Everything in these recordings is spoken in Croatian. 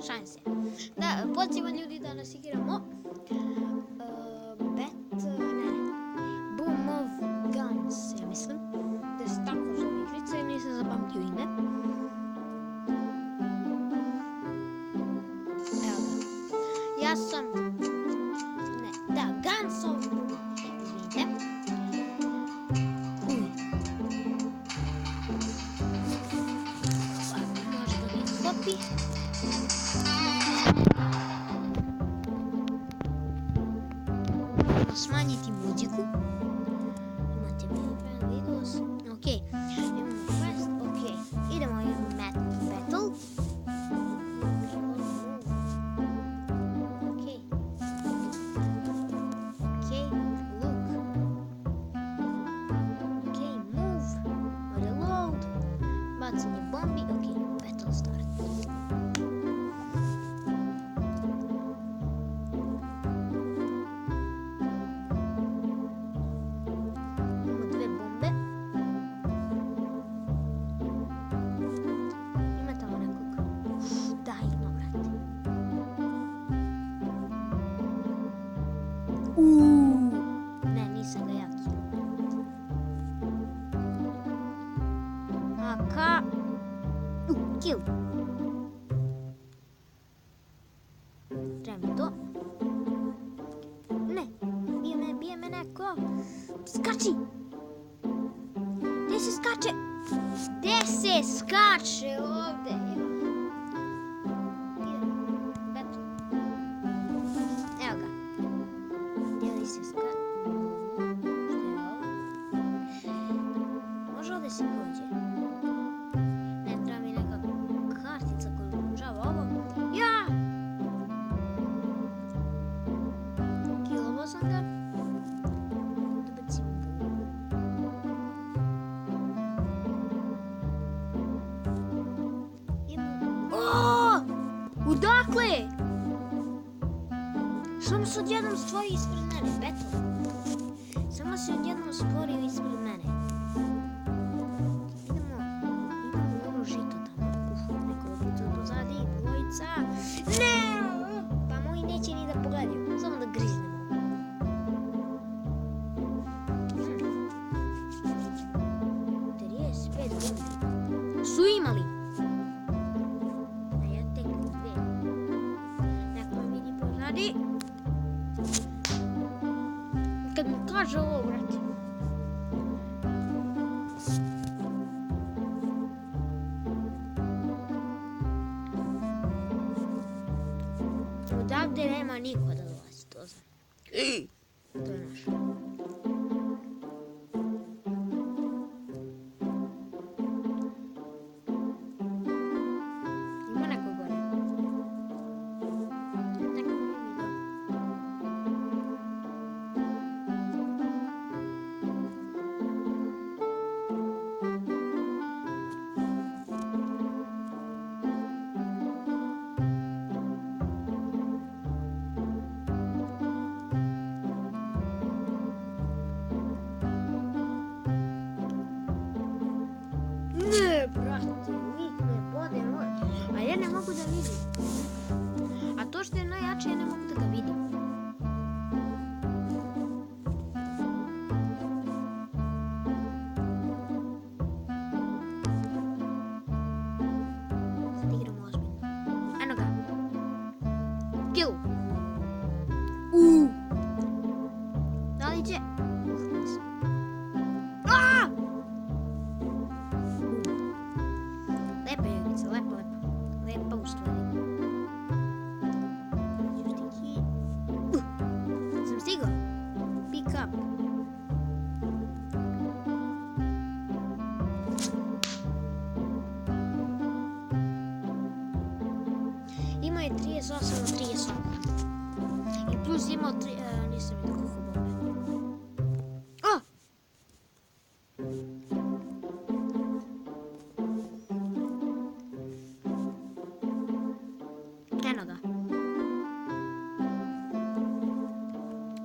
Šalim se. Da, pozivam ljudi da nas igramo Boom of Guns, ja mislim. Da se tako zove igrica, jer nisam zapamtio ime. Evo ga. Ja sam... Guns of Boom. Izvinite. Može da mi skopi. Smanjiti muziku. Imate videos. Ok. Imamo quest. Ok. Idemo u battle. Ok. Ok. Look. Ok. Move. Reload. Bacanje bombi. Ok. Battle start. Ne, nisam ga ja kill. Treba mi to. Ne, bije me neko. Skači! Gdje se skače? Gdje se skače ovdje? Evo ga. Gdje li se skače? Može ovdje se prođe? Ne, treba mi neka kartica koja obučava ovo. Ja! Killovo sam ga. Dobacim bubu. Odakle? Samo se odjednom stvori ispred mene, Battle. Samo se odjednom stvorio ispred mene. Idemo u ono žito tamo. Neko obuca pozadi, dvojica. Ne! Pa moji neće ni da pogledaju, samo da griznemo. Su imali? A ja tek dve. Neko me vidi pozadi. Kad mi kaže ovo, brate. Odavde nema niko da dolazi, to znam. To je naš. Ima neko gore. Neko mi je vidio. Ne, brate, lik me bode noć. A ja ne mogu da vidim. A to što je najjače, ja ne mogu da ga vidim. Sad igramo ozbiljno. Eno ga. Kill. Da li će? Nisam. Lepa je igrica, lepa. Lepa u stvari. Sam stigao. Pick up. Ima je 38 od 38. I plus imao 3... nisam vidio koliko bombe. Eno ga.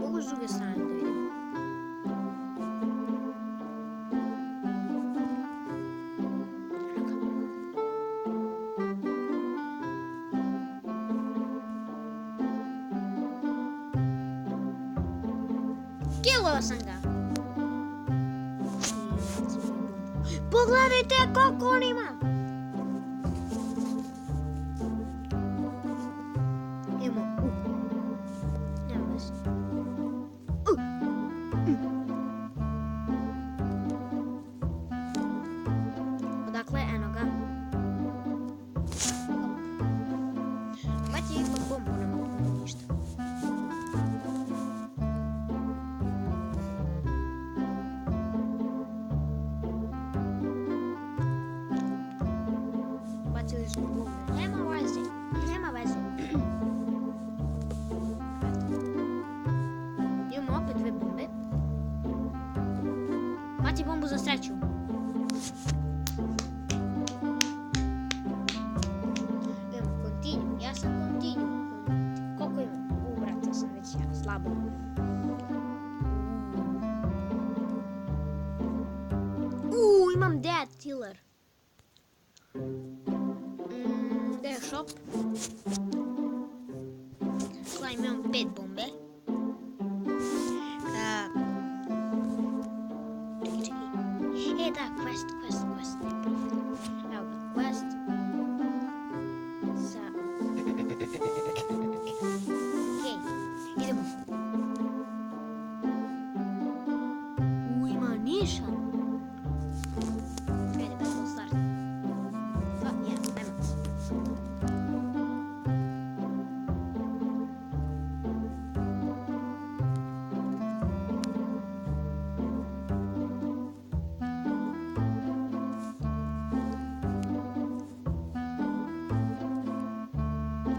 Mogu s druge strane da vidim. Eno ga. Evo sam ga. Pogledajte koliko on ima. Idemo. Nema veze. Odakle, eno ga. Baci ipak bombu, ne mogu ništa. Bacili smo bombe. Nema veze. Nema veze. Imamo opet dve bombe. Baci bombu za sreću. Idemo, continue. Ja sam continue. Koliko imam? Brate, sam već ja slabo. Imam dead killer. Gdje je shop? Slime, imam 5 bombe. Čekaj. Da, quest. Evo ga, quest. Sa... Okej, idemo. Ima nišan. Ajde, battle start. 2, 1, ajmo.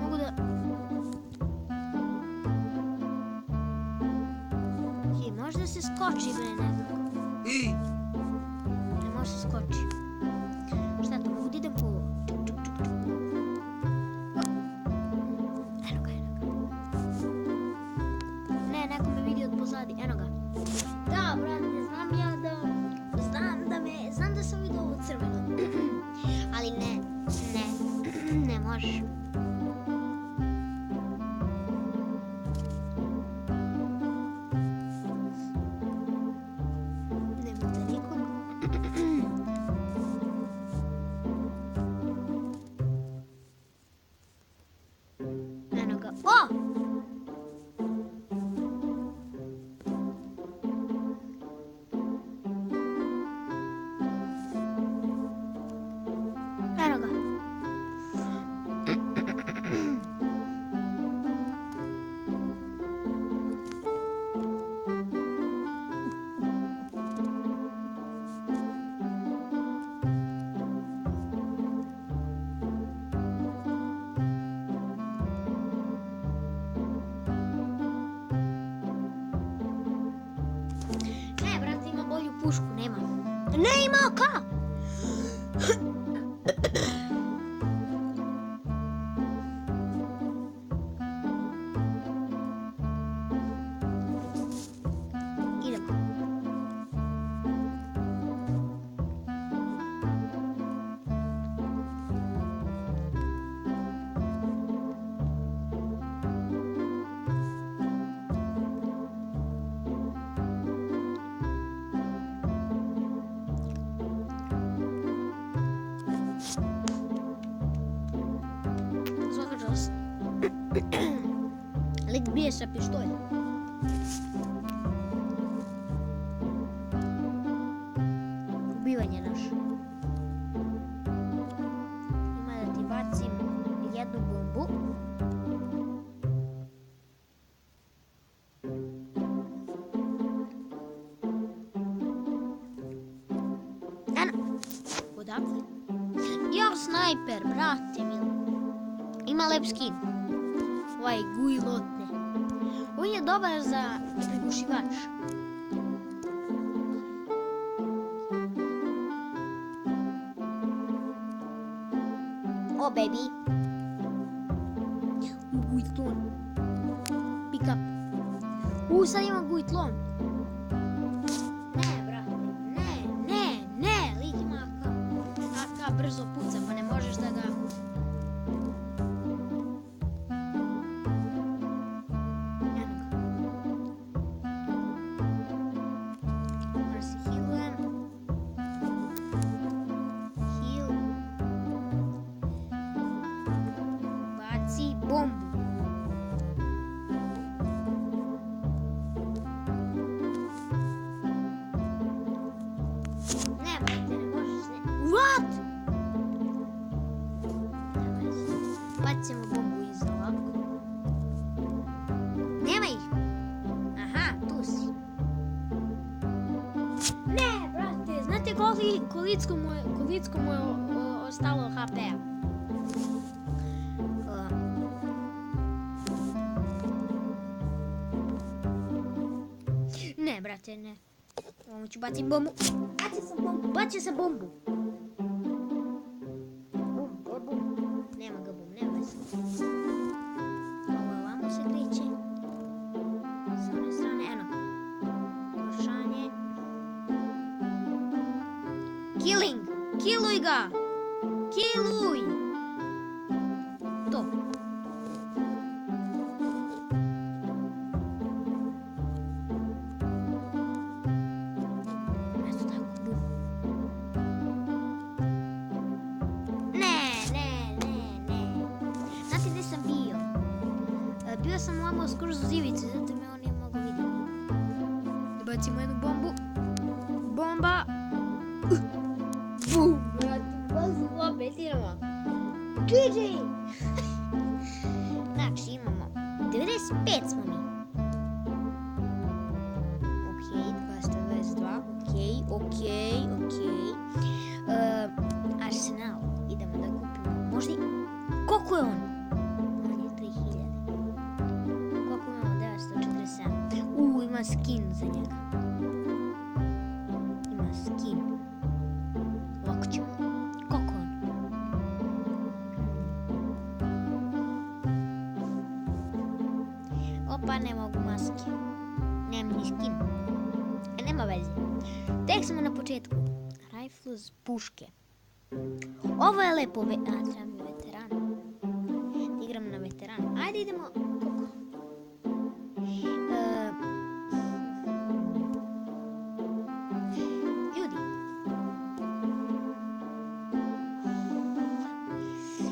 Mogu da... Možda se skoči, bre, nekako. Ne može se skoči. Šta to, mogu da idem po ovo? Eno ga. Ne, neko me vidi od pozadi, eno ga. Da, brate, znam da sam vidio ovo crveno. Ali ne možeš. Pušku nema. Ne ima ka! Idemo. Lik bije sa pištoljem. Ubivanje naš. Ima da ti bacim jednu bombu. Eno. Odakle? Jo, snajper, brate mili. Ima lep skin. Ovaj Guilotne. On je dobar za prigušivač. O, baby. Guitlon. Pick up. Sad ima Guitlon. Ne, brate. Ne. Lik ima AK brzo puca, pa ne možeš da ga... bombu. Ne, brate, ne možeš, ne. What? Bacimo bombu iza ovako. Nema ih. Aha, tu si. Ne, brate, znate koliko mu je ostalo HP-a? Ne, brate, ne. Ovo ću bacim bombu. Bacio sam bombu. Bum. Nema ga bum, nema se. Ovo ovamo se kreće. S one strane, eno. Pošanje. Killing! Killuj ga! Killuj! To. Eto tako, bum. Ne. Znate gdje sam bio? Bio sam ovamo skoro za zivicu, zato me on nije mogu vidjeti. Bacimo jednu bombu. Bomba! Bum! Opet idemo. GG! Znači imamo 95 smo mi. Ok, 222. Ok. Arsenal. Idemo da kupimo. Možda i... Koliko je on? On je 3000. Koliko imamo? 947. Ima skin za njega. Ima skin. Lako ćemo. Koliko on? Opa, ne mogu maske. Nemam ni skin. Nema veze. Tek smo na početku. Rifles, puške. Ovo je lepo. Treba mi veteran. Igram na veteran. Ajde idemo. Koliko?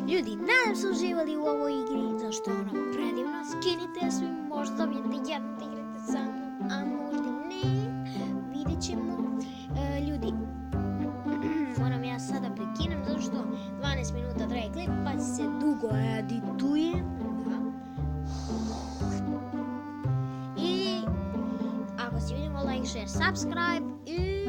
Ljudi, nadam se uživali u ovoj igri, zašto je ona predivna. Skinite svi, možda dobijete jednu da igrate sa mnom, a možda ne. Vidjet ćemo. Ljudi, moram ja sada prekinem, zato što 12 minuta traje klip, pa se dugo edituje. I ako si vidimo, like, share, subscribe i